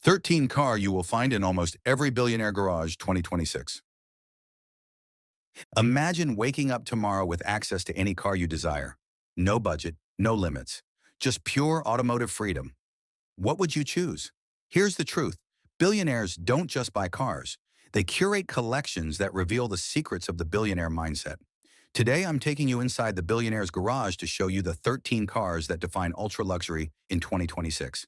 13 car you will find in almost every billionaire garage 2026. Imagine waking up tomorrow with access to any car you desire. No budget, no limits, just pure automotive freedom. What would you choose? Here's the truth. Billionaires don't just buy cars. They curate collections that reveal the secrets of the billionaire mindset. Today, I'm taking you inside the Billionaire's garage to show you the 13 cars that define ultra-luxury in 2026.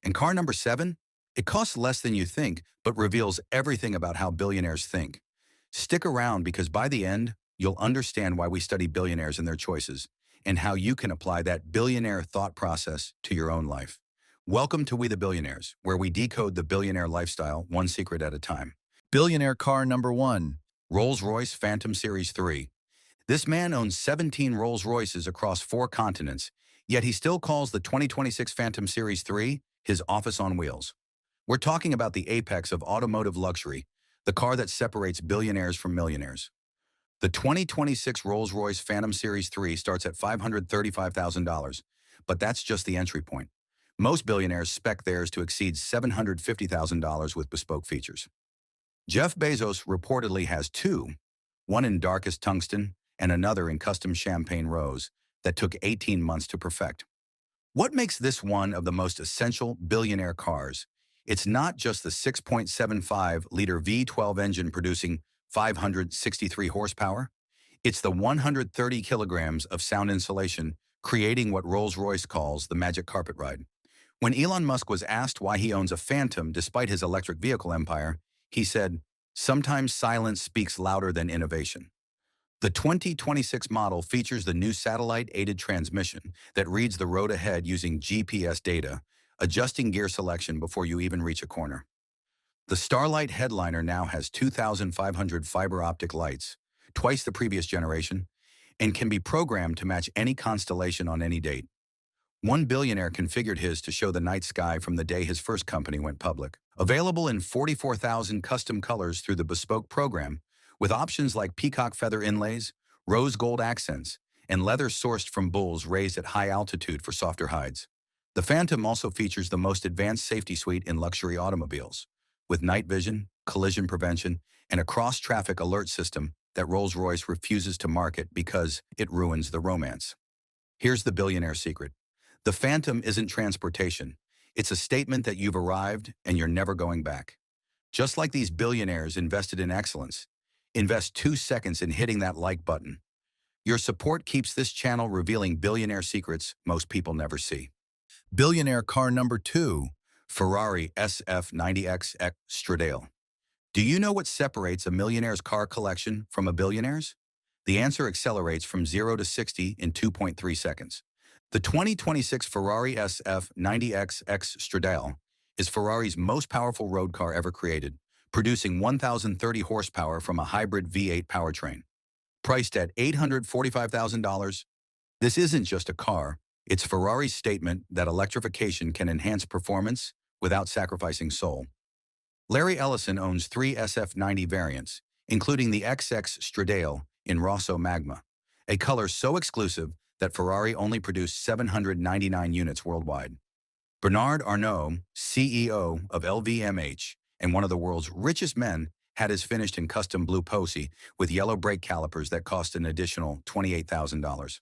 And car number 7? It costs less than you think, but reveals everything about how billionaires think. Stick around because by the end, you'll understand why we study billionaires and their choices, and how you can apply that billionaire thought process to your own life. Welcome to We the Billionaires, where we decode the billionaire lifestyle one secret at a time. Billionaire car number 1, Rolls-Royce Phantom Series 3. This man owns 17 Rolls-Royces across 4 continents, yet he still calls the 2026 Phantom Series 3 his office on wheels. We're talking about the apex of automotive luxury, the car that separates billionaires from millionaires. The 2026 Rolls-Royce Phantom Series 3 starts at $535,000, but that's just the entry point. Most billionaires spec theirs to exceed $750,000 with bespoke features. Jeff Bezos reportedly has 2, one in darkest tungsten and another in custom champagne rose that took 18 months to perfect. What makes this one of the most essential billionaire cars? It's not just the 6.75-liter V12 engine producing 563 horsepower. It's the 130 kilograms of sound insulation, creating what Rolls-Royce calls the magic carpet ride. When Elon Musk was asked why he owns a Phantom despite his electric vehicle empire, he said, "Sometimes silence speaks louder than innovation." The 2026 model features the new satellite-aided transmission that reads the road ahead using GPS data, adjusting gear selection before you even reach a corner. The Starlight headliner now has 2,500 fiber optic lights, twice the previous generation, and can be programmed to match any constellation on any date. One billionaire configured his to show the night sky from the day his first company went public. Available in 44,000 custom colors through the bespoke program, with options like peacock feather inlays, rose gold accents, and leather sourced from bulls raised at high altitude for softer hides. The Phantom also features the most advanced safety suite in luxury automobiles, with night vision, collision prevention, and a cross-traffic alert system that Rolls-Royce refuses to market because it ruins the romance. Here's the billionaire secret. The Phantom isn't transportation. It's a statement that you've arrived and you're never going back. Just like these billionaires invested in excellence, invest 2 seconds in hitting that like button. Your support keeps this channel revealing billionaire secrets most people never see. Billionaire car number 2, Ferrari SF90XX Stradale. Do you know what separates a millionaire's car collection from a billionaire's? The answer accelerates from 0 to 60 in 2.3 seconds. The 2026 Ferrari SF90XX Stradale is Ferrari's most powerful road car ever created, producing 1,030 horsepower from a hybrid V8 powertrain. Priced at $845,000, this isn't just a car, it's Ferrari's statement that electrification can enhance performance without sacrificing soul. Larry Ellison owns 3 SF90 variants, including the XX Stradale in Rosso Magma, a color so exclusive that Ferrari only produced 799 units worldwide. Bernard Arnault, CEO of LVMH and one of the world's richest men, had his finished in custom blue Posy with yellow brake calipers that cost an additional $28,000.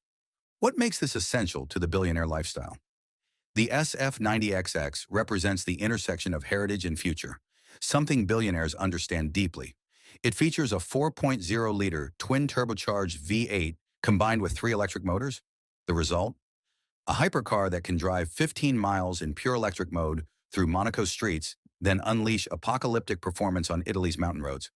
What makes this essential to the billionaire lifestyle? The SF90XX represents the intersection of heritage and future, something billionaires understand deeply. It features a 4.0-liter twin-turbocharged V8 combined with 3 electric motors. The result? A hypercar that can drive 15 miles in pure electric mode through Monaco streets, then unleash apocalyptic performance on Italy's mountain roads.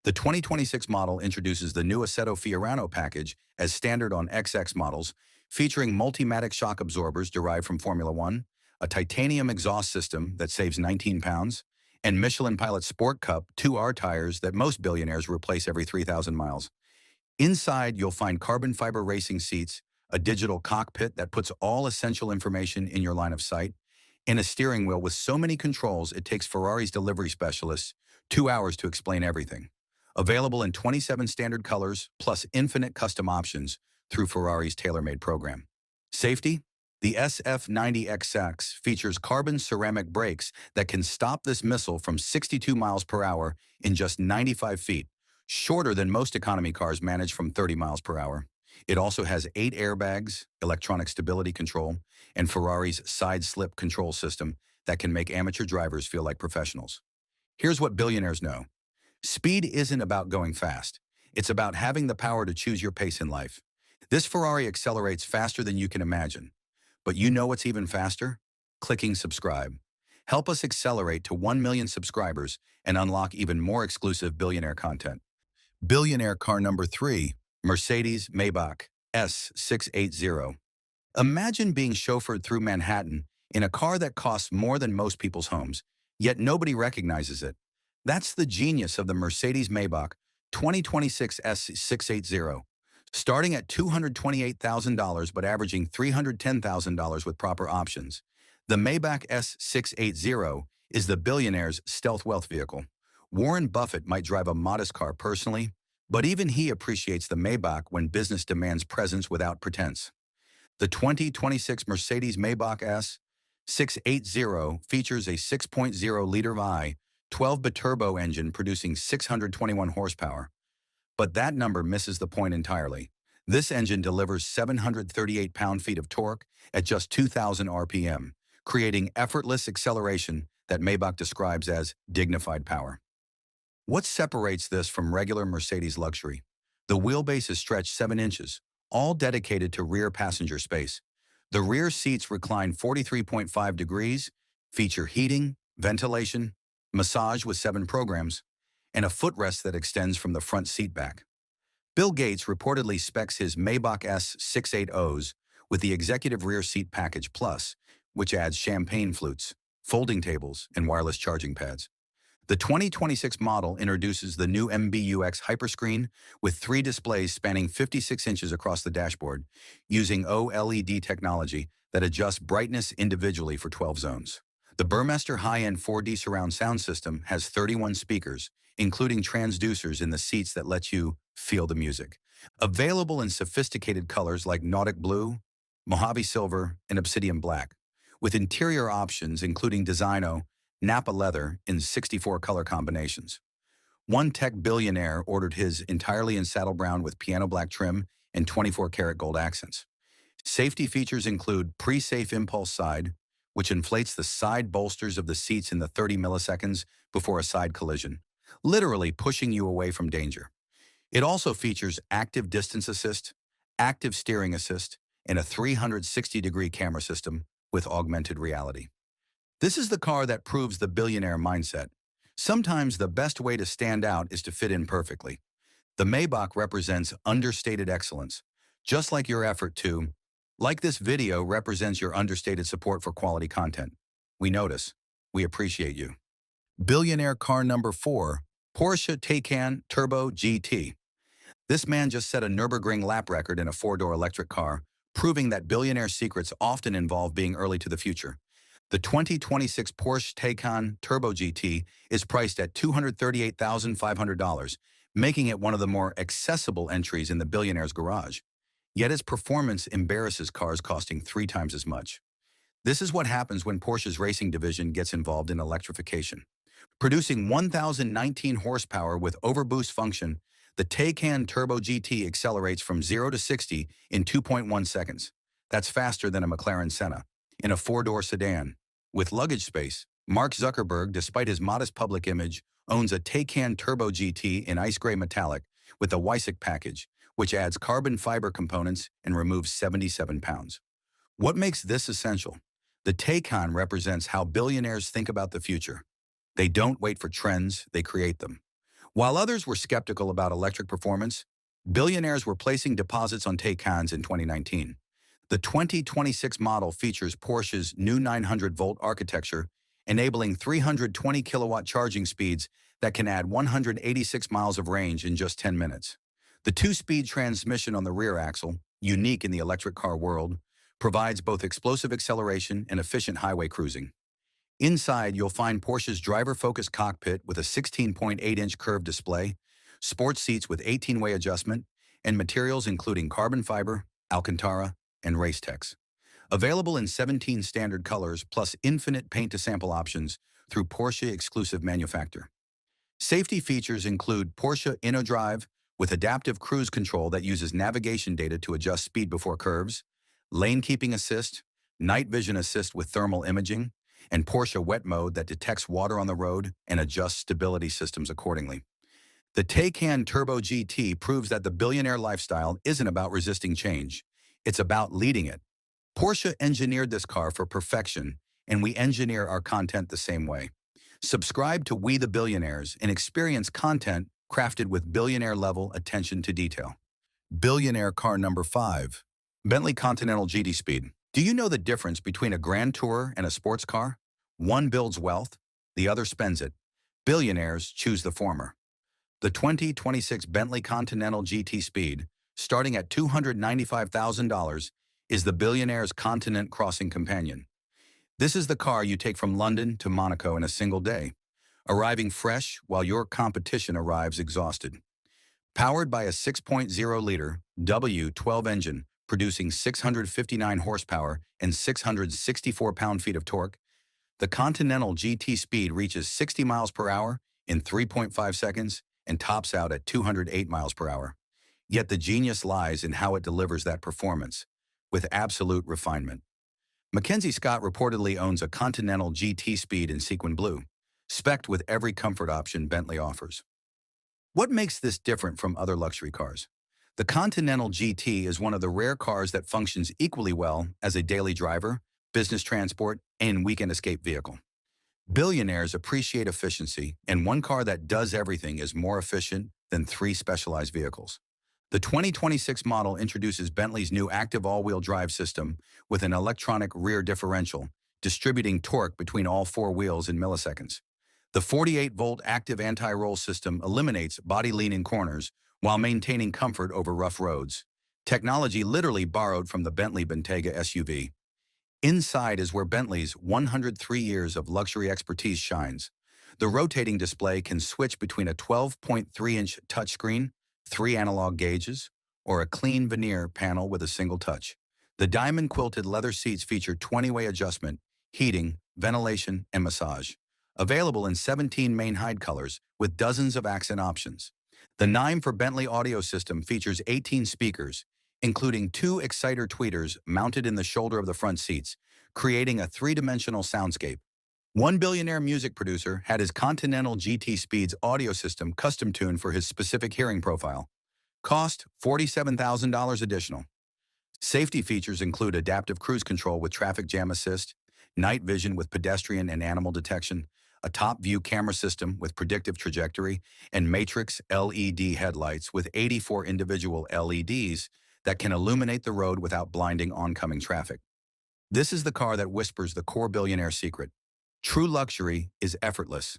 The 2026 model introduces the new Assetto Fiorano package as standard on XX models, featuring Multimatic shock absorbers derived from Formula One, a titanium exhaust system that saves 19 pounds, and Michelin Pilot Sport Cup 2R tires that most billionaires replace every 3,000 miles. Inside, you'll find carbon fiber racing seats, a digital cockpit that puts all essential information in your line of sight, and a steering wheel with so many controls it takes Ferrari's delivery specialists 2 hours to explain everything. Available in 27 standard colors, plus infinite custom options through Ferrari's tailor-made program. Safety? The SF90XX features carbon ceramic brakes that can stop this missile from 62 miles per hour in just 95 feet, shorter than most economy cars manage from 30 miles per hour. It also has 8 airbags, electronic stability control, and Ferrari's side slip control system that can make amateur drivers feel like professionals. Here's what billionaires know. Speed isn't about going fast. It's about having the power to choose your pace in life. This Ferrari accelerates faster than you can imagine. But you know what's even faster? Clicking subscribe. Help us accelerate to 1 million subscribers and unlock even more exclusive billionaire content. Billionaire car number 3, Mercedes Maybach S680. Imagine being chauffeured through Manhattan in a car that costs more than most people's homes, yet nobody recognizes it. That's the genius of the Mercedes Maybach 2026 S680. Starting at $228,000 but averaging $310,000 with proper options. The Maybach S680 is the billionaire's stealth wealth vehicle. Warren Buffett might drive a modest car personally, but even he appreciates the Maybach when business demands presence without pretense. The 2026 Mercedes Maybach S680 features a 6.0-liter V 12 turbo engine producing 621 horsepower. But that number misses the point entirely. This engine delivers 738 pound-feet of torque at just 2,000 RPM, creating effortless acceleration that Maybach describes as dignified power. What separates this from regular Mercedes luxury? The wheelbase is stretched 7 inches, all dedicated to rear passenger space. The rear seats recline 43.5 degrees, feature heating, ventilation, massage with 7 programs, and a footrest that extends from the front seat back. Bill Gates reportedly specs his Maybach S680s with the Executive Rear Seat Package Plus, which adds champagne flutes, folding tables, and wireless charging pads. The 2026 model introduces the new MBUX Hyperscreen with 3 displays spanning 56 inches across the dashboard, using OLED technology that adjusts brightness individually for 12 zones. The Burmester high-end 4D surround sound system has 31 speakers, including transducers in the seats that let you feel the music. Available in sophisticated colors like Nautic Blue, Mojave Silver, and Obsidian Black, with interior options including Designo, Napa Leather in 64 color combinations. One tech billionaire ordered his entirely in saddle brown with piano black trim and 24-karat gold accents. Safety features include pre-safe impulse side, which inflates the side bolsters of the seats in the 30 milliseconds before a side collision, literally pushing you away from danger. It also features active distance assist, active steering assist, and a 360-degree camera system with augmented reality. This is the car that proves the billionaire mindset. Sometimes the best way to stand out is to fit in perfectly. The Maybach represents understated excellence, just like your effort to, like this video represents your understated support for quality content. We notice. We appreciate you. Billionaire car number 4, Porsche Taycan Turbo GT. This man just set a Nürburgring lap record in a 4-door electric car, proving that billionaire secrets often involve being early to the future. The 2026 Porsche Taycan Turbo GT is priced at $238,500, making it one of the more accessible entries in the billionaire's garage. Yet its performance embarrasses cars costing 3 times as much. This is what happens when Porsche's racing division gets involved in electrification. Producing 1,019 horsepower with overboost function, the Taycan Turbo GT accelerates from 0 to 60 in 2.1 seconds. That's faster than a McLaren Senna. In a 4-door sedan. With luggage space, Mark Zuckerberg, despite his modest public image, owns a Taycan Turbo GT in ice gray metallic with the Weissach package, which adds carbon fiber components and removes 77 pounds. What makes this essential? The Taycan represents how billionaires think about the future. They don't wait for trends, they create them. While others were skeptical about electric performance, billionaires were placing deposits on Taycans in 2019. The 2026 model features Porsche's new 900-volt architecture, enabling 320 kilowatt charging speeds that can add 186 miles of range in just 10 minutes. The 2-speed transmission on the rear axle, unique in the electric car world, provides both explosive acceleration and efficient highway cruising. Inside, you'll find Porsche's driver-focused cockpit with a 16.8-inch curved display, sports seats with 18-way adjustment, and materials including carbon fiber, Alcantara, and Racetex. Available in 17 standard colors plus infinite paint-to-sample options through Porsche exclusive manufacture. Safety features include Porsche InnoDrive with adaptive cruise control that uses navigation data to adjust speed before curves, lane keeping assist, night vision assist with thermal imaging, and Porsche Wet Mode that detects water on the road and adjusts stability systems accordingly. The Taycan Turbo GT proves that the billionaire lifestyle isn't about resisting change. It's about leading it. Porsche engineered this car for perfection, and we engineer our content the same way. Subscribe to We the Billionaires and experience content crafted with billionaire-level attention to detail. Billionaire car number 5. Bentley Continental GT Speed. Do you know the difference between a grand tourer and a sports car? One builds wealth, the other spends it. Billionaires choose the former. The 2026 Bentley Continental GT Speed, starting at $295,000, is the Billionaire's continent crossing companion. This is the car you take from London to Monaco in a single day, arriving fresh while your competition arrives exhausted. Powered by a 6.0-liter W12 engine, producing 659 horsepower and 664 pound-feet of torque, the Continental GT Speed reaches 60 miles per hour in 3.5 seconds and tops out at 208 miles per hour. Yet the genius lies in how it delivers that performance, with absolute refinement. Mackenzie Scott reportedly owns a Continental GT Speed in sequin blue, spec'd with every comfort option Bentley offers. What makes this different from other luxury cars? The Continental GT is one of the rare cars that functions equally well as a daily driver, business transport, and weekend escape vehicle. Billionaires appreciate efficiency, and one car that does everything is more efficient than 3 specialized vehicles. The 2026 model introduces Bentley's new active all-wheel drive system with an electronic rear differential, distributing torque between all 4 wheels in milliseconds. The 48-volt active anti-roll system eliminates body lean in corners while maintaining comfort over rough roads. Technology literally borrowed from the Bentley Bentayga SUV. Inside is where Bentley's 103 years of luxury expertise shines. The rotating display can switch between a 12.3-inch touchscreen, 3 analog gauges, or a clean veneer panel with a single touch. The diamond-quilted leather seats feature 20-way adjustment, heating, ventilation, and massage. Available in 17 main hide colors with dozens of accent options. The 9 for Bentley audio system features 18 speakers, including 2 exciter tweeters mounted in the shoulder of the front seats, creating a 3-dimensional soundscape. One billionaire music producer had his Continental GT Speed's audio system custom-tuned for his specific hearing profile. Cost $47,000 additional. Safety features include adaptive cruise control with traffic jam assist, night vision with pedestrian and animal detection, a top-view camera system with predictive trajectory, and matrix LED headlights with 84 individual LEDs that can illuminate the road without blinding oncoming traffic. This is the car that whispers the core billionaire secret. True luxury is effortless.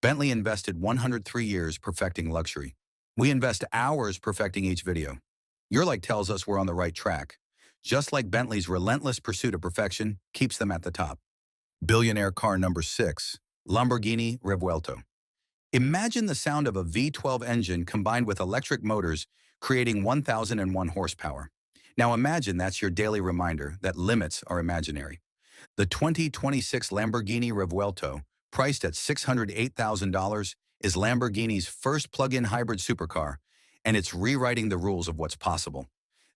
Bentley invested 103 years perfecting luxury. We invest hours perfecting each video. Your like tells us we're on the right track, just like Bentley's relentless pursuit of perfection keeps them at the top. Billionaire car number 6, Lamborghini Revuelto. Imagine the sound of a V12 engine combined with electric motors creating 1,001 horsepower. Now imagine that's your daily reminder that limits are imaginary. The 2026 Lamborghini Revuelto, priced at $608,000, is Lamborghini's first plug-in hybrid supercar, and it's rewriting the rules of what's possible.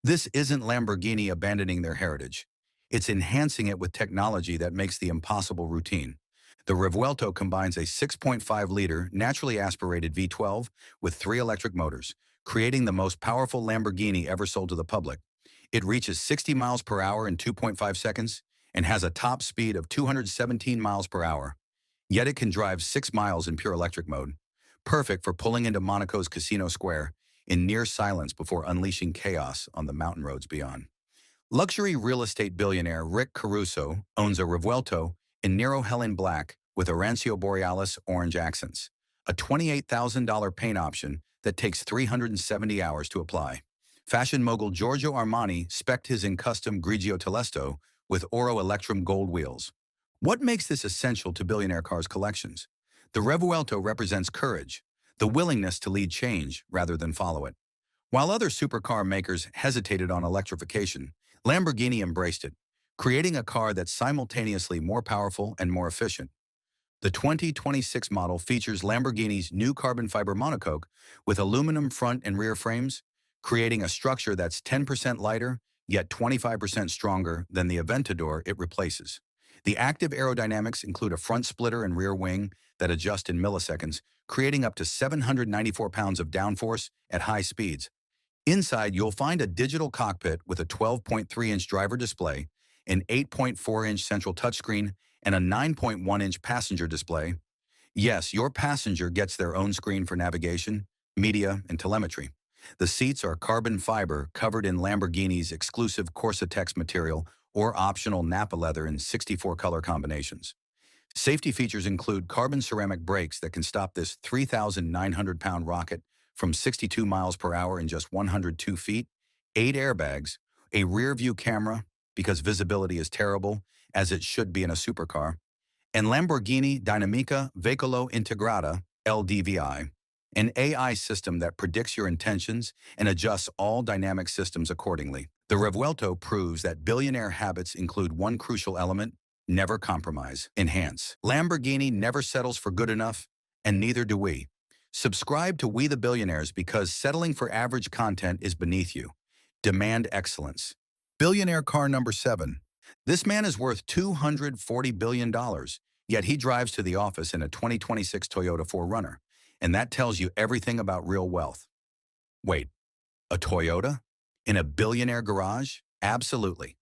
This isn't Lamborghini abandoning their heritage. It's enhancing it with technology that makes the impossible routine. The Revuelto combines a 6.5-liter naturally aspirated V12 with 3 electric motors, creating the most powerful Lamborghini ever sold to the public. It reaches 60 miles per hour in 2.5 seconds and has a top speed of 217 miles per hour. Yet it can drive 6 miles in pure electric mode, perfect for pulling into Monaco's Casino Square in near silence before unleashing chaos on the mountain roads beyond. Luxury real estate billionaire Rick Caruso owns a Revuelto in Nero Helen Black with Arancio Borealis orange accents, a $28,000 paint option that takes 370 hours to apply. Fashion mogul Giorgio Armani spec'd his in custom Grigio Telesto with Oro Electrum gold wheels. What makes this essential to billionaire cars collections? The Revuelto represents courage, the willingness to lead change rather than follow it. While other supercar makers hesitated on electrification, Lamborghini embraced it, creating a car that's simultaneously more powerful and more efficient. The 2026 model features Lamborghini's new carbon fiber monocoque with aluminum front and rear frames, creating a structure that's 10% lighter, yet 25% stronger than the Aventador it replaces. The active aerodynamics include a front splitter and rear wing that adjust in milliseconds, creating up to 794 pounds of downforce at high speeds. Inside, you'll find a digital cockpit with a 12.3-inch driver display, an 8.4-inch central touchscreen, and a 9.1-inch passenger display. Yes, your passenger gets their own screen for navigation, media, and telemetry. The seats are carbon fiber covered in Lamborghini's exclusive Corsa-Tex material or optional Napa leather in 64 color combinations. Safety features include carbon ceramic brakes that can stop this 3,900-pound rocket from 62 miles per hour in just 102 feet, 8 airbags, a rear-view camera, because visibility is terrible, as it should be in a supercar, and Lamborghini Dinamica Veicolo Integrata, LDVI, an AI system that predicts your intentions and adjusts all dynamic systems accordingly. The Revuelto proves that billionaire habits include one crucial element: never compromise, enhance. Lamborghini never settles for good enough, and neither do we. Subscribe to We the Billionaires because settling for average content is beneath you. Demand excellence. Billionaire car number 7. This man is worth $240 billion, yet he drives to the office in a 2026 Toyota 4Runner, and that tells you everything about real wealth. Wait, a Toyota? In a billionaire garage? Absolutely.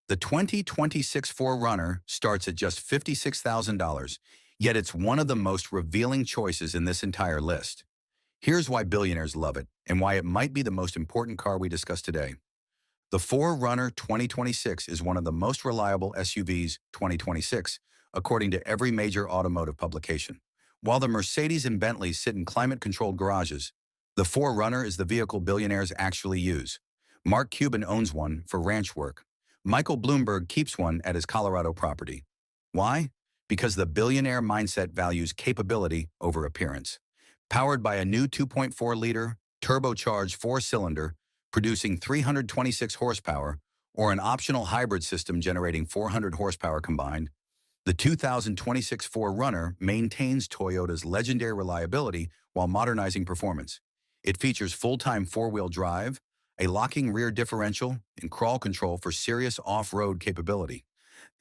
The 2026 4Runner starts at just $56,000, yet it's one of the most revealing choices in this entire list. Here's why billionaires love it, and why it might be the most important car we discuss today. The 4Runner 2026 is one of the most reliable SUVs 2026, according to every major automotive publication. While the Mercedes and Bentley sit in climate-controlled garages, the 4Runner is the vehicle billionaires actually use. Mark Cuban owns one for ranch work. Michael Bloomberg keeps one at his Colorado property. Why? Because the billionaire mindset values capability over appearance. Powered by a new 2.4-liter, turbocharged 4-cylinder, producing 326 horsepower, or an optional hybrid system generating 400 horsepower combined, the 2026 4Runner maintains Toyota's legendary reliability while modernizing performance. It features full-time 4-wheel drive, a locking rear differential, and crawl control for serious off-road capability.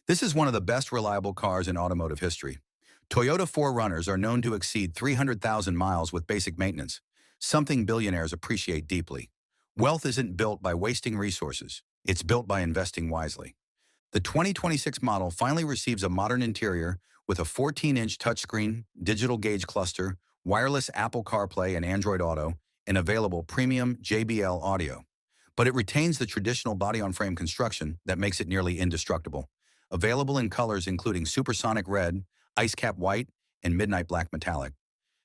This is one of the best reliable cars in automotive history. Toyota 4Runners are known to exceed 300,000 miles with basic maintenance, something billionaires appreciate deeply. Wealth isn't built by wasting resources. It's built by investing wisely. The 2026 model finally receives a modern interior with a 14-inch touchscreen, digital gauge cluster, wireless Apple CarPlay and Android Auto, and available premium JBL audio. But it retains the traditional body-on-frame construction that makes it nearly indestructible. Available in colors including supersonic red, ice cap white, and midnight black metallic.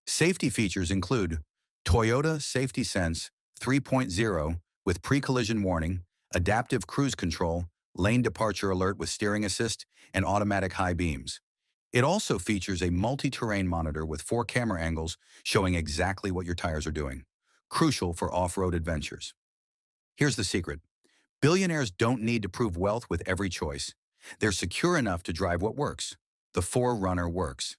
Safety features include Toyota Safety Sense 3.0 with pre-collision warning, adaptive cruise control, lane departure alert with steering assist, and automatic high beams. It also features a multi-terrain monitor with 4 camera angles showing exactly what your tires are doing, crucial for off-road adventures. Here's the secret. Billionaires don't need to prove wealth with every choice. They're secure enough to drive what works. The 4Runner works.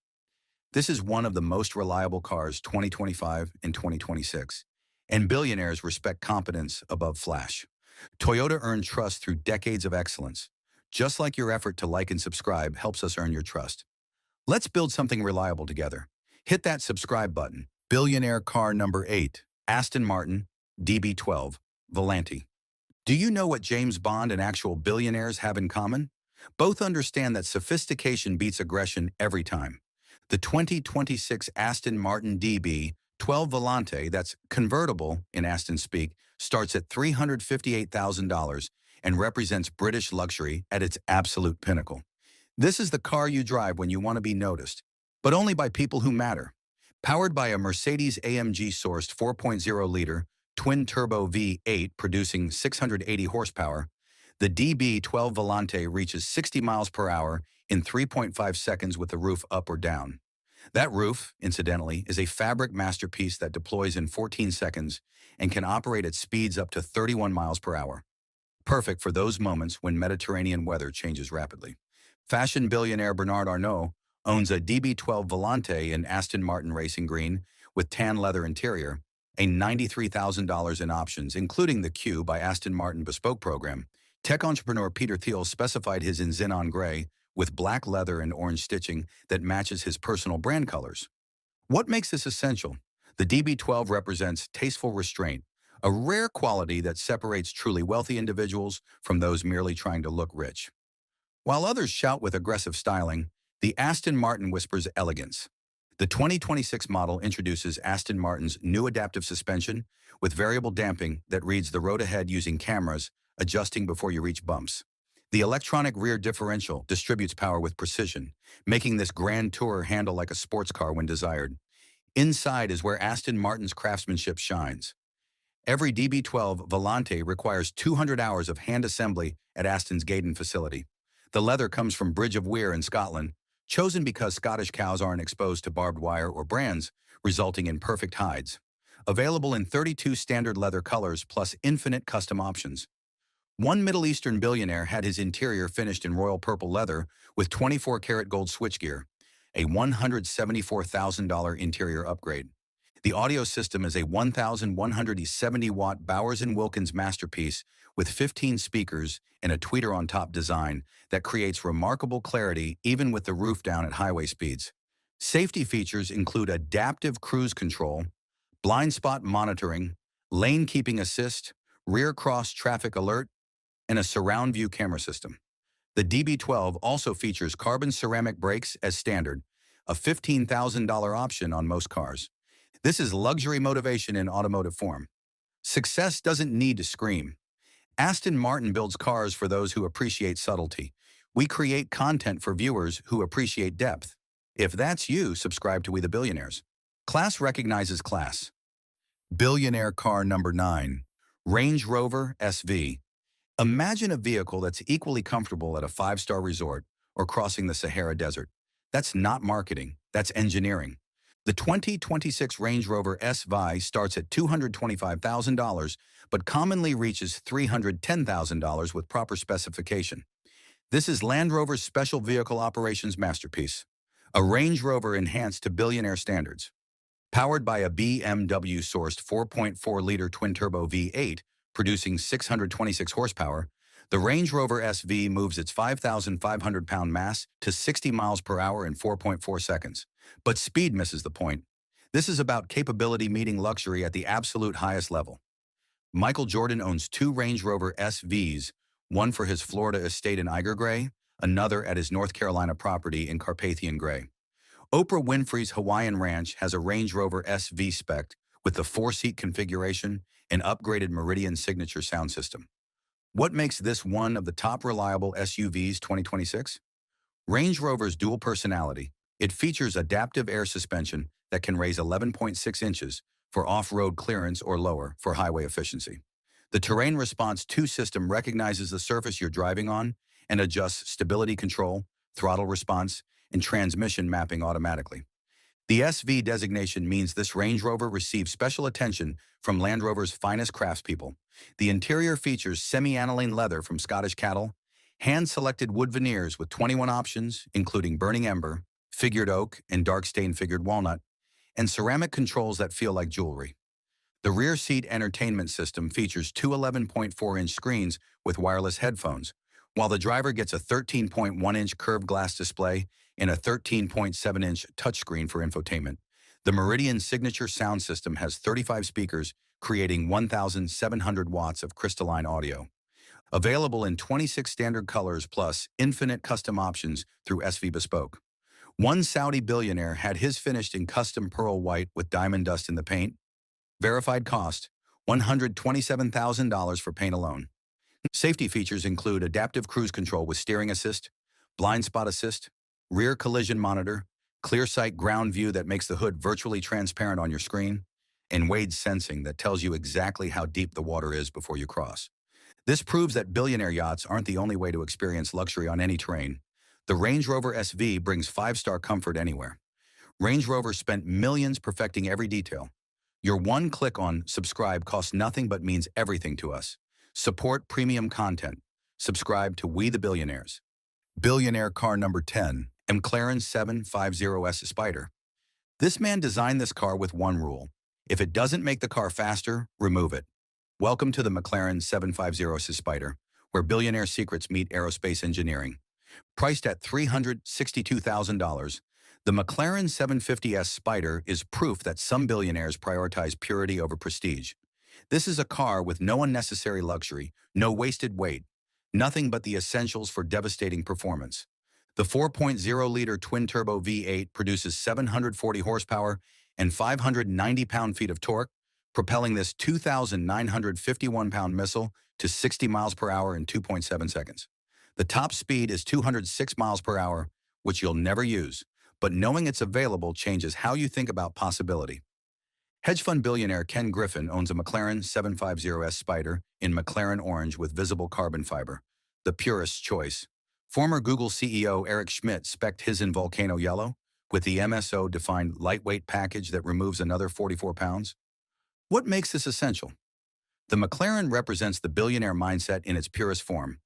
This is one of the most reliable cars 2025 and 2026. And billionaires respect competence above flash. Toyota earned trust through decades of excellence. Just like your effort to like and subscribe helps us earn your trust. Let's build something reliable together. Hit that subscribe button. Billionaire car number 8, Aston Martin DB12 Volante. Do you know what James Bond and actual billionaires have in common? Both understand that sophistication beats aggression every time. The 2026 Aston Martin DB12 Volante, that's convertible in Aston speak, starts at $358,000 and represents British luxury at its absolute pinnacle. This is the car you drive when you want to be noticed, but only by people who matter. Powered by a Mercedes-AMG-sourced 4.0-liter twin-turbo V8 producing 680 horsepower, the DB12 Volante reaches 60 miles per hour in 3.5 seconds with the roof up or down. That roof, incidentally, is a fabric masterpiece that deploys in 14 seconds and can operate at speeds up to 31 miles per hour. perfect for those moments when Mediterranean weather changes rapidly. Fashion billionaire Bernard Arnault owns a DB12 Volante in Aston Martin Racing Green with tan leather interior, a $93,000 in options, including the Q by Aston Martin Bespoke program. Tech entrepreneur Peter Thiel specified his in Xenon Gray with black leather and orange stitching that matches his personal brand colors. What makes this essential? The DB12 represents tasteful restraint, a rare quality that separates truly wealthy individuals from those merely trying to look rich. While others shout with aggressive styling, the Aston Martin whispers elegance. The 2026 model introduces Aston Martin's new adaptive suspension with variable damping that reads the road ahead using cameras, adjusting before you reach bumps. The electronic rear differential distributes power with precision, making this grand tourer handle like a sports car when desired. Inside is where Aston Martin's craftsmanship shines. Every DB12 Volante requires 200 hours of hand assembly at Aston's Gaydon facility. The leather comes from Bridge of Weir in Scotland, chosen because Scottish cows aren't exposed to barbed wire or brands, resulting in perfect hides. Available in 32 standard leather colors plus infinite custom options. One Middle Eastern billionaire had his interior finished in royal purple leather with 24-karat gold switchgear, a $174,000 interior upgrade. The audio system is a 1,170-watt Bowers & Wilkins masterpiece with 15 speakers and a tweeter-on-top design that creates remarkable clarity even with the roof down at highway speeds. Safety features include adaptive cruise control, blind spot monitoring, lane keeping assist, rear cross traffic alert, and a surround view camera system. The DB12 also features carbon ceramic brakes as standard, a $15,000 option on most cars. This is luxury motivation in automotive form. Success doesn't need to scream. Aston Martin builds cars for those who appreciate subtlety. We create content for viewers who appreciate depth. If that's you, subscribe to We the Billionaires. Class recognizes class. Billionaire car number 9, Range Rover SV. Imagine a vehicle that's equally comfortable at a 5-star resort or crossing the Sahara Desert. That's not marketing, that's engineering. The 2026 Range Rover SV starts at $225,000, but commonly reaches $310,000 with proper specification. This is Land Rover's special vehicle operations masterpiece, a Range Rover enhanced to billionaire standards. Powered by a BMW-sourced 4.4-liter twin-turbo V8, producing 626 horsepower, the Range Rover SV moves its 5,500-pound mass to 60 miles per hour in 4.4 seconds. But speed misses the point. This is about capability meeting luxury at the absolute highest level. Michael Jordan owns 2 Range Rover SVs, one for his Florida estate in Eiger Gray, another at his North Carolina property in Carpathian Gray. Oprah Winfrey's Hawaiian Ranch has a Range Rover SV spec with the 4-seat configuration and upgraded Meridian signature sound system. What makes this one of the top reliable SUVs 2026? Range Rover's dual personality. It features adaptive air suspension that can raise 11.6 inches for off-road clearance or lower for highway efficiency. The Terrain Response 2 system recognizes the surface you're driving on and adjusts stability control, throttle response, and transmission mapping automatically. The SV designation means this Range Rover receives special attention from Land Rover's finest craftspeople. The interior features semi-aniline leather from Scottish cattle, hand-selected wood veneers with 21 options, including burning ember, figured oak, and dark stain figured walnut, and ceramic controls that feel like jewelry. The rear seat entertainment system features 2 11.4-inch screens with wireless headphones, while the driver gets a 13.1-inch curved glass display and a 13.7-inch touchscreen for infotainment. The Meridian signature sound system has 35 speakers, creating 1,700 watts of crystalline audio. Available in 26 standard colors plus infinite custom options through SV Bespoke. One Saudi billionaire had his finished in custom pearl white with diamond dust in the paint. Verified cost, $127,000 for paint alone. Safety features include adaptive cruise control with steering assist, blind spot assist, rear collision monitor, clear sight ground view that makes the hood virtually transparent on your screen, and wade sensing that tells you exactly how deep the water is before you cross. This proves that billionaire yachts aren't the only way to experience luxury on any terrain. The Range Rover SV brings 5-star comfort anywhere. Range Rover spent millions perfecting every detail. Your one click on subscribe costs nothing but means everything to us. Support premium content. Subscribe to We the Billionaires. Billionaire car number 10, McLaren 750S Spider. This man designed this car with one rule. If it doesn't make the car faster, remove it. Welcome to the McLaren 750S Spider, where billionaire secrets meet aerospace engineering. Priced at $362,000, the McLaren 750S Spider is proof that some billionaires prioritize purity over prestige. This is a car with no unnecessary luxury, no wasted weight, nothing but the essentials for devastating performance. The 4.0-liter twin-turbo V8 produces 740 horsepower and 590 pound-feet of torque, propelling this 2,951-pound missile to 60 miles per hour in 2.7 seconds. The top speed is 206 miles per hour, which you'll never use, but knowing it's available changes how you think about possibility. Hedge fund billionaire Ken Griffin owns a McLaren 750S Spider in McLaren orange with visible carbon fiber, the purest choice. Former Google CEO Eric Schmidt spec'd his in volcano yellow, with the MSO-defined lightweight package that removes another 44 pounds. What makes this essential? The McLaren represents the billionaire mindset in its purest form.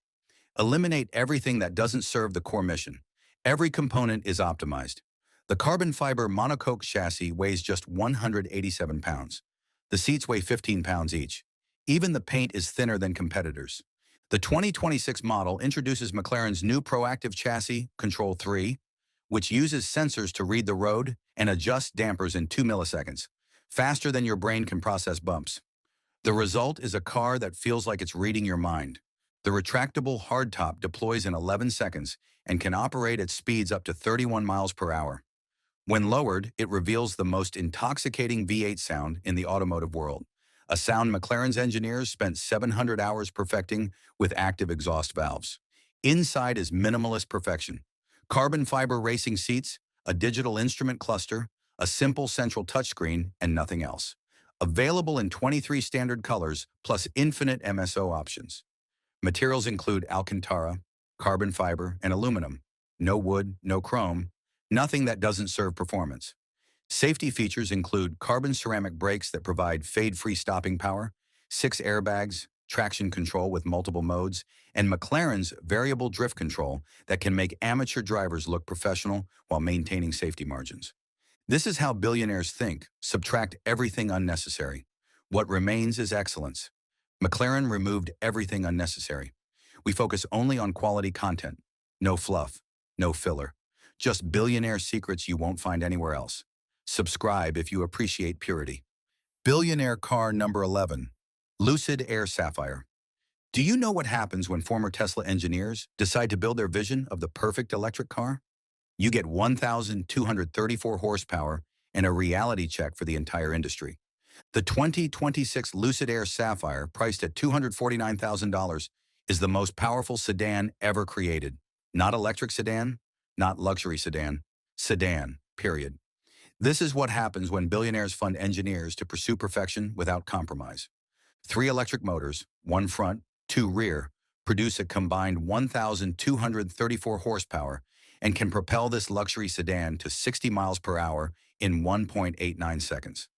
Eliminate everything that doesn't serve the core mission. Every component is optimized. The carbon fiber monocoque chassis weighs just 187 pounds. The seats weigh 15 pounds each. Even the paint is thinner than competitors. The 2026 model introduces McLaren's new proactive chassis, Control 3, which uses sensors to read the road and adjust dampers in 2 milliseconds, faster than your brain can process bumps. The result is a car that feels like it's reading your mind. The retractable hardtop deploys in 11 seconds and can operate at speeds up to 31 miles per hour. When lowered, it reveals the most intoxicating V8 sound in the automotive world, a sound McLaren's engineers spent 700 hours perfecting with active exhaust valves. Inside is minimalist perfection. Carbon fiber racing seats, a digital instrument cluster, a simple central touchscreen, and nothing else. Available in 23 standard colors, plus infinite MSO options. Materials include Alcantara, carbon fiber, and aluminum. No wood, no chrome, nothing that doesn't serve performance. Safety features include carbon ceramic brakes that provide fade-free stopping power, 6 airbags, traction control with multiple modes, and McLaren's variable drift control that can make amateur drivers look professional while maintaining safety margins. This is how billionaires think: subtract everything unnecessary. What remains is excellence. McLaren removed everything unnecessary. We focus only on quality content. No fluff, no filler. Just billionaire secrets you won't find anywhere else. Subscribe if you appreciate purity. Billionaire car number 11, Lucid Air Sapphire. Do you know what happens when former Tesla engineers decide to build their vision of the perfect electric car? You get 1,234 horsepower and a reality check for the entire industry. The 2026 Lucid Air Sapphire, priced at $249,000, is the most powerful sedan ever created. Not electric sedan, not luxury sedan, sedan, period. This is what happens when billionaires fund engineers to pursue perfection without compromise. 3 electric motors, 1 front, 2 rear, produce a combined 1,234 horsepower and can propel this luxury sedan to 60 miles per hour in 1.89 seconds.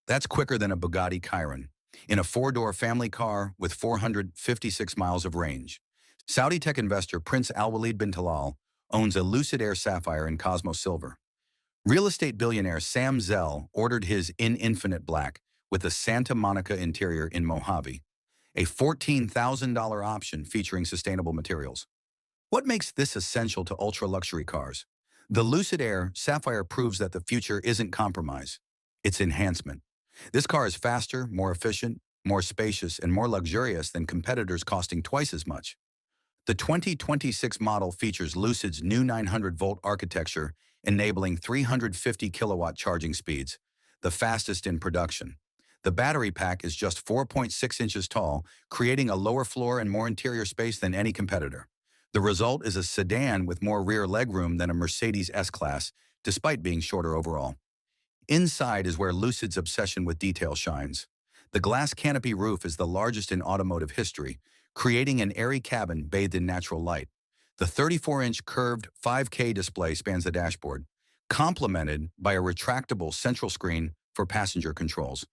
That's quicker than a Bugatti Chiron, in a 4-door family car with 456 miles of range. Saudi tech investor Prince Al-Walid bin Talal owns a Lucid Air Sapphire in Cosmos Silver. Real estate billionaire Sam Zell ordered his in Infinite Black with a Santa Monica interior in Mojave, a $14,000 option featuring sustainable materials. What makes this essential to ultra-luxury cars? The Lucid Air Sapphire proves that the future isn't compromise, it's enhancement. This car is faster, more efficient, more spacious, and more luxurious than competitors costing twice as much. The 2026 model features Lucid's new 900-volt architecture, enabling 350 kilowatt charging speeds, the fastest in production. The battery pack is just 4.6 inches tall, creating a lower floor and more interior space than any competitor. The result is a sedan with more rear legroom than a Mercedes S-Class, despite being shorter overall. Inside is where Lucid's obsession with detail shines. The glass canopy roof is the largest in automotive history, creating an airy cabin bathed in natural light. The 34-inch curved 5K display spans the dashboard, complemented by a retractable central screen for passenger controls.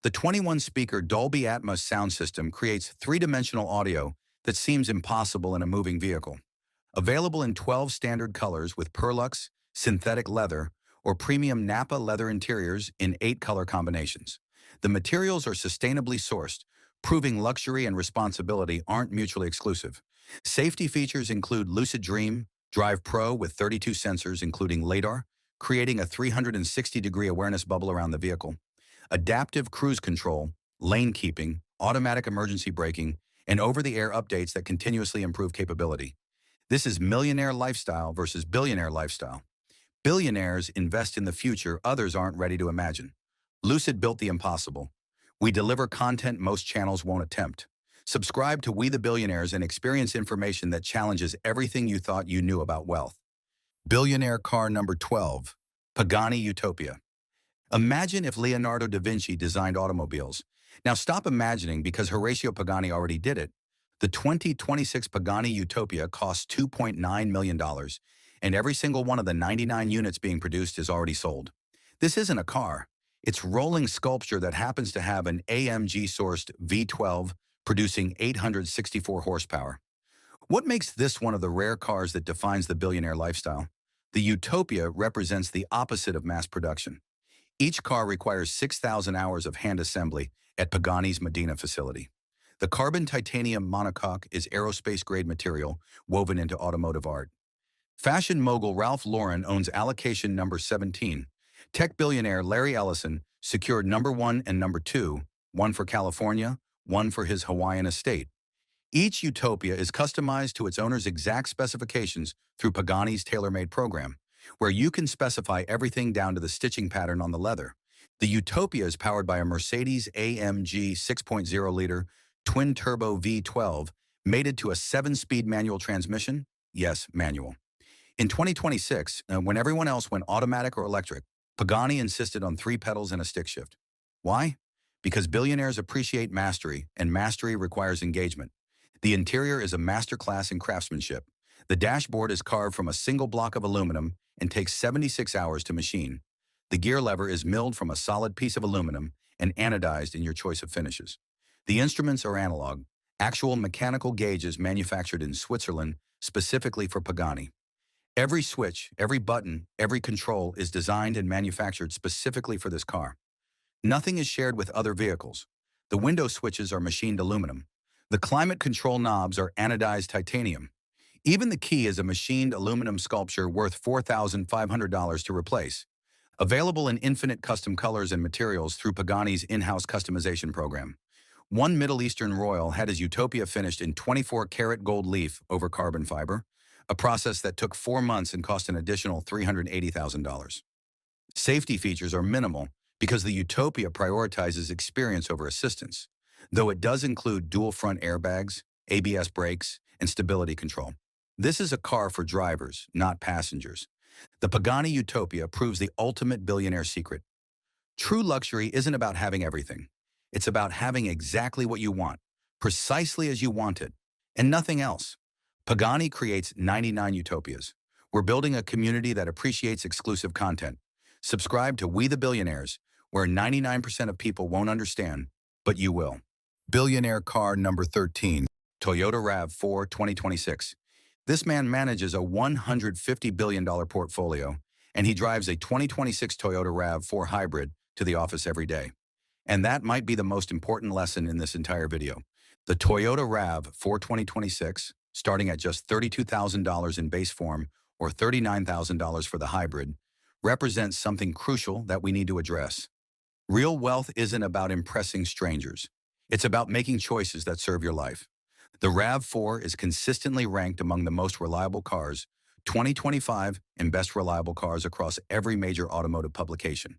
The 21-speaker Dolby Atmos sound system creates three-dimensional audio that seems impossible in a moving vehicle. Available in 12 standard colors with Perlux, synthetic leather, or premium Napa leather interiors in 8 color combinations. The materials are sustainably sourced, proving luxury and responsibility aren't mutually exclusive. Safety features include Lucid Dream, Drive Pro with 32 sensors including LiDAR, creating a 360-degree awareness bubble around the vehicle, adaptive cruise control, lane keeping, automatic emergency braking, and over-the-air updates that continuously improve capability. This is millionaire lifestyle versus billionaire lifestyle. Billionaires invest in the future others aren't ready to imagine. Lucid built the impossible. We deliver content most channels won't attempt. Subscribe to We the Billionaires and experience information that challenges everything you thought you knew about wealth. Billionaire car number 12, Pagani Utopia. Imagine if Leonardo da Vinci designed automobiles. Now stop imagining because Horacio Pagani already did it. The 2026 Pagani Utopia costs $2.9 million, and every single one of the 99 units being produced is already sold. This isn't a car. It's rolling sculpture that happens to have an AMG-sourced V12 producing 864 horsepower. What makes this one of the rare cars that defines the billionaire lifestyle? The Utopia represents the opposite of mass production. Each car requires 6,000 hours of hand assembly at Pagani's Medina facility. The carbon titanium monocoque is aerospace-grade material woven into automotive art. Fashion mogul Ralph Lauren owns allocation number 17. Tech billionaire Larry Ellison secured number 1 and number 2, one for California, one for his Hawaiian estate. Each Utopia is customized to its owner's exact specifications through Pagani's tailor-made program, where you can specify everything down to the stitching pattern on the leather. The Utopia is powered by a Mercedes-AMG 6.0-liter twin-turbo V12 mated to a 7-speed manual transmission. Yes, manual. In 2026, when everyone else went automatic or electric, Pagani insisted on 3 pedals and a stick shift. Why? Because billionaires appreciate mastery, and mastery requires engagement. The interior is a masterclass in craftsmanship. The dashboard is carved from a single block of aluminum and takes 76 hours to machine. The gear lever is milled from a solid piece of aluminum and anodized in your choice of finishes. The instruments are analog, actual mechanical gauges manufactured in Switzerland specifically for Pagani. Every switch, every button, every control is designed and manufactured specifically for this car. Nothing is shared with other vehicles. The window switches are machined aluminum. The climate control knobs are anodized titanium. Even the key is a machined aluminum sculpture worth $4,500 to replace. Available in infinite custom colors and materials through Pagani's in-house customization program. One Middle Eastern royal had his Utopia finished in 24-karat gold leaf over carbon fiber, a process that took 4 months and cost an additional $380,000. Safety features are minimal because the Utopia prioritizes experience over assistance, though it does include dual front airbags, ABS brakes, and stability control. This is a car for drivers, not passengers. The Pagani Utopia proves the ultimate billionaire secret. True luxury isn't about having everything. It's about having exactly what you want, precisely as you want it, and nothing else. Pagani creates 99 Utopias. We're building a community that appreciates exclusive content. Subscribe to We the Billionaires, where 99% of people won't understand, but you will. Billionaire car number 13, Toyota RAV4 2026. This man manages a $150 billion portfolio, and he drives a 2026 Toyota RAV4 hybrid to the office every day. And that might be the most important lesson in this entire video. The Toyota RAV4 2026, starting at just $32,000 in base form or $39,000 for the hybrid, represents something crucial that we need to address. Real wealth isn't about impressing strangers. It's about making choices that serve your life. The RAV4 is consistently ranked among the most reliable cars, 2025, and best reliable cars across every major automotive publication.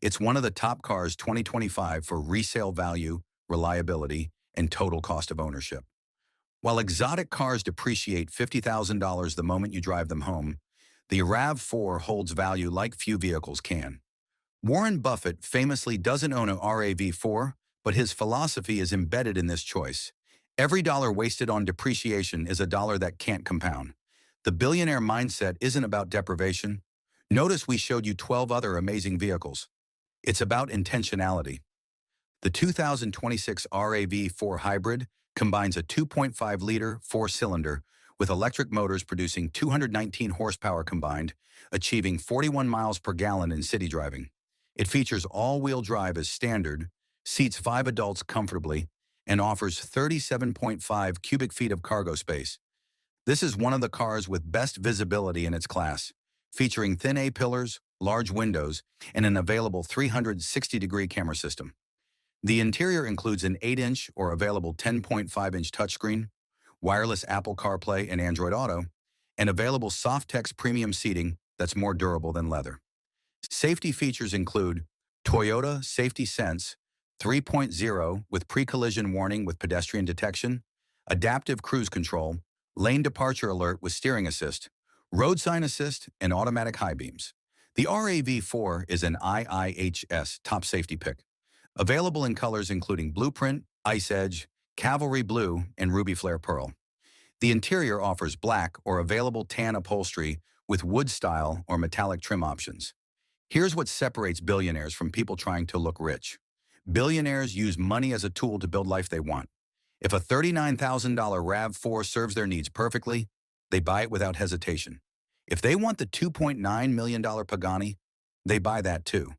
It's one of the top cars 2025 for resale value, reliability, and total cost of ownership. While exotic cars depreciate $50,000 the moment you drive them home, the RAV4 holds value like few vehicles can. Warren Buffett famously doesn't own a RAV4, but his philosophy is embedded in this choice. Every dollar wasted on depreciation is a dollar that can't compound. The billionaire mindset isn't about deprivation. Notice we showed you 12 other amazing vehicles. It's about intentionality. The 2026 RAV4 Hybrid combines a 2.5-liter four-cylinder with electric motors producing 219 horsepower combined, achieving 41 miles per gallon in city driving. It features all-wheel drive as standard, seats 5 adults comfortably, and offers 37.5 cubic feet of cargo space. This is one of the cars with best visibility in its class, featuring thin A-pillars, large windows, and an available 360-degree camera system. The interior includes an 8-inch or available 10.5-inch touchscreen, wireless Apple CarPlay and Android Auto, and available soft-text premium seating that's more durable than leather. Safety features include Toyota Safety Sense 3.0 with pre-collision warning with pedestrian detection, adaptive cruise control, lane departure alert with steering assist, road sign assist, and automatic high beams. The RAV4 is an IIHS top safety pick. Available in colors including Blueprint, Ice Edge, Cavalry Blue, and Ruby Flare Pearl. The interior offers black or available tan upholstery with wood style or metallic trim options. Here's what separates billionaires from people trying to look rich. Billionaires use money as a tool to build life they want. If a $39,000 RAV4 serves their needs perfectly, they buy it without hesitation. If they want the $2.9 million Pagani, they buy that too.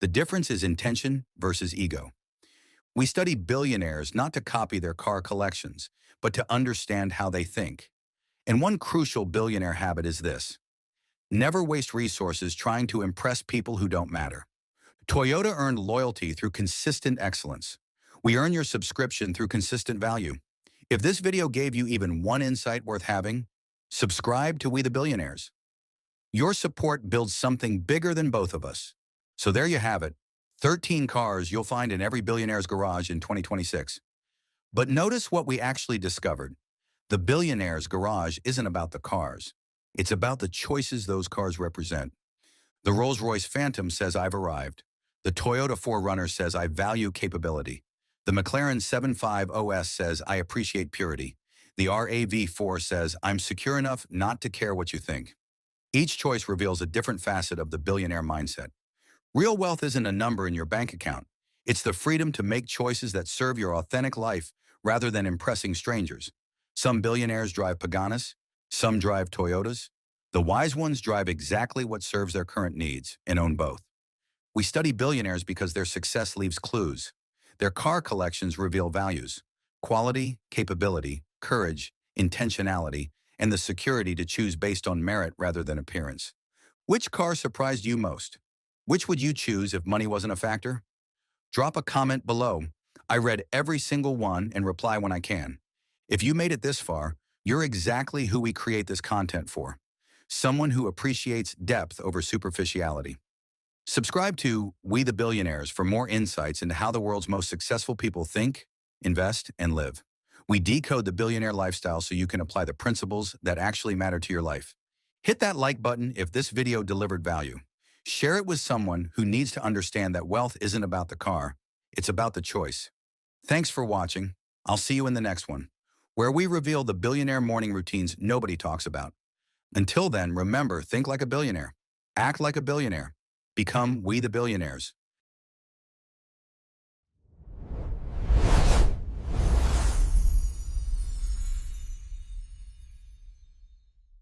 The difference is intention versus ego. We study billionaires not to copy their car collections, but to understand how they think. And one crucial billionaire habit is this: never waste resources trying to impress people who don't matter. Toyota earned loyalty through consistent excellence. We earn your subscription through consistent value. If this video gave you even one insight worth having, subscribe to We the Billionaires. Your support builds something bigger than both of us. So there you have it, 13 cars you'll find in every billionaire's garage in 2026. But notice what we actually discovered. The billionaire's garage isn't about the cars. It's about the choices those cars represent. The Rolls-Royce Phantom says, "I've arrived." The Toyota 4Runner says, "I value capability." The McLaren 7.5 OS says, "I appreciate purity." The RAV4 says, "I'm secure enough not to care what you think." Each choice reveals a different facet of the billionaire mindset. Real wealth isn't a number in your bank account. It's the freedom to make choices that serve your authentic life rather than impressing strangers. Some billionaires drive Paganis, some drive Toyotas. The wise ones drive exactly what serves their current needs and own both. We study billionaires because their success leaves clues. Their car collections reveal values: quality, capability, courage, intentionality, and the security to choose based on merit rather than appearance. Which car surprised you most? Which would you choose if money wasn't a factor? Drop a comment below. I read every single one and reply when I can. If you made it this far, you're exactly who we create this content for. Someone who appreciates depth over superficiality. Subscribe to We the Billionaires for more insights into how the world's most successful people think, invest, and live. We decode the billionaire lifestyle so you can apply the principles that actually matter to your life. Hit that like button if this video delivered value. Share it with someone who needs to understand that wealth isn't about the car, it's about the choice. Thanks for watching. I'll see you in the next one, where we reveal the billionaire morning routines nobody talks about. Until then, remember, think like a billionaire, act like a billionaire, become We the Billionaires.